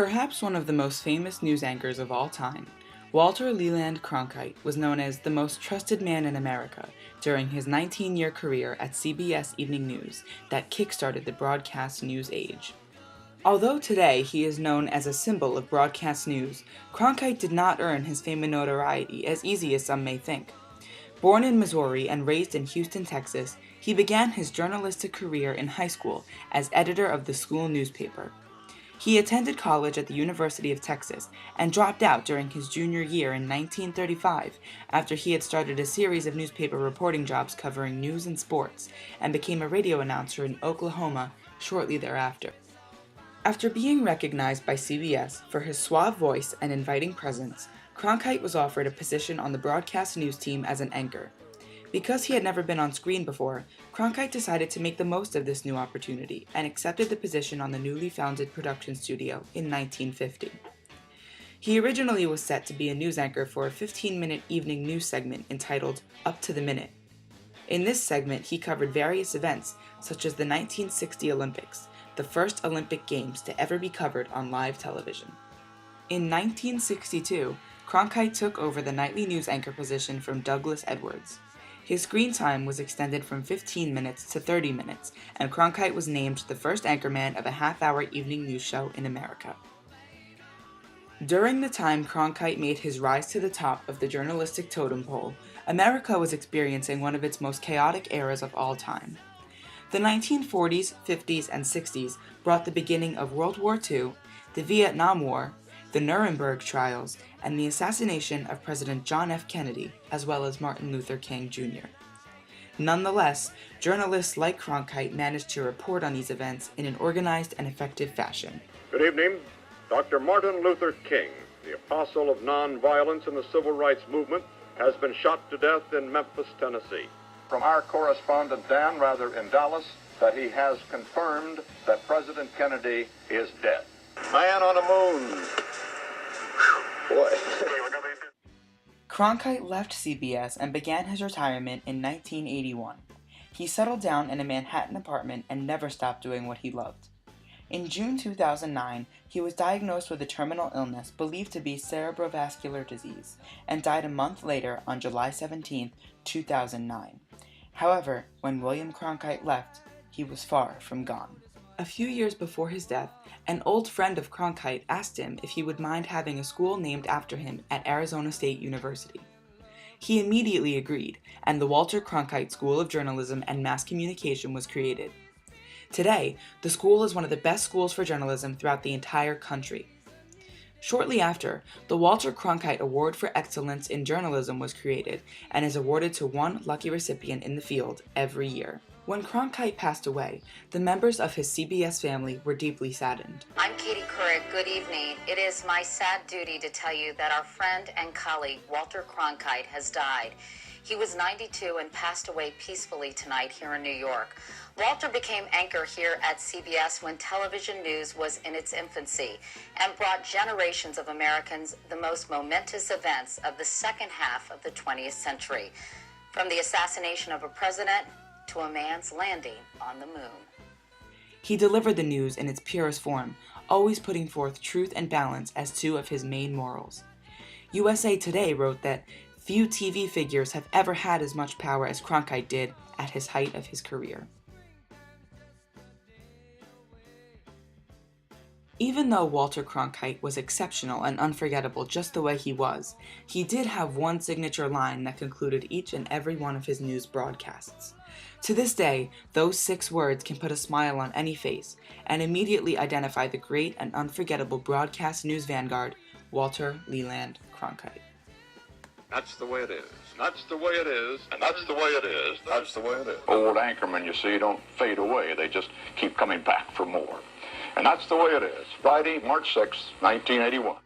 Perhaps one of the most famous news anchors of all time, Walter Leland Cronkite was known as the most trusted man in America during his 19-year career at CBS Evening News that kickstarted the broadcast news age. Although today he is known as a symbol of broadcast news, Cronkite did not earn his fame and notoriety as easy as some may think. Born in Missouri and raised in Houston, Texas, he began his journalistic career in high school as editor of the school newspaper. He attended college at the University of Texas and dropped out during his junior year in 1935 after he had started a series of newspaper reporting jobs covering news and sports and became a radio announcer in Oklahoma shortly thereafter. After being recognized by CBS for his suave voice and inviting presence, Cronkite was offered a position on the broadcast news team as an anchor. Because he had never been on screen before, Cronkite decided to make the most of this new opportunity and accepted the position on the newly founded production studio in 1950. He originally was set to be a news anchor for a 15-minute evening news segment entitled Up to the Minute. In this segment, he covered various events such as the 1960 Olympics, the first Olympic Games to ever be covered on live television. In 1962, Cronkite took over the nightly news anchor position from Douglas Edwards. His screen time was extended from 15 minutes to 30 minutes, and Cronkite was named the first anchorman of a half-hour evening news show in America. During the time Cronkite made his rise to the top of the journalistic totem pole, America was experiencing one of its most chaotic eras of all time. The 1940s, 50s, and 60s brought the beginning of World War II, the Vietnam War, the Nuremberg trials, and the assassination of President John F. Kennedy, as well as Martin Luther King Jr. Nonetheless, journalists like Cronkite managed to report on these events in an organized and effective fashion. Good evening. Dr. Martin Luther King, the apostle of nonviolence in the civil rights movement, has been shot to death in Memphis, Tennessee. From our correspondent, Dan, in Dallas, that he has confirmed that President Kennedy is dead. Man on the moon. Boy. Cronkite left CBS and began his retirement in 1981. He settled down in a Manhattan apartment and never stopped doing what he loved. In June 2009, he was diagnosed with a terminal illness believed to be cerebrovascular disease and died a month later on July 17, 2009. However, when William Cronkite left, he was far from gone. A few years before his death, an old friend of Cronkite asked him if he would mind having a school named after him at Arizona State University. He immediately agreed, and the Walter Cronkite School of Journalism and Mass Communication was created. Today, the school is one of the best schools for journalism throughout the entire country. Shortly after, the Walter Cronkite Award for Excellence in Journalism was created and is awarded to one lucky recipient in the field every year. When Cronkite passed away, the members of his CBS family were deeply saddened. I'm Katie Couric. Good evening. It is my sad duty to tell you that our friend and colleague Walter Cronkite has died. He was 92 and passed away peacefully tonight here in New York. Walter became anchor here at CBS when television news was in its infancy and brought generations of Americans the most momentous events of the second half of the 20th century, from the assassination of a president to a man's landing on the moon. He delivered the news in its purest form, always putting forth truth and balance as two of his main morals. USA Today wrote that few TV figures have ever had as much power as Cronkite did at his height of his career. Even though Walter Cronkite was exceptional and unforgettable just the way he was, he did have one signature line that concluded each and every one of his news broadcasts. To this day, those 6 words can put a smile on any face and immediately identify the great and unforgettable broadcast news vanguard, Walter Leland Cronkite. That's the way it is. That's the way it is. And that's the way it is. That's the way it is. Old anchormen, you see, don't fade away. They just keep coming back for more. And that's the way it is. Friday, March 6, 1981.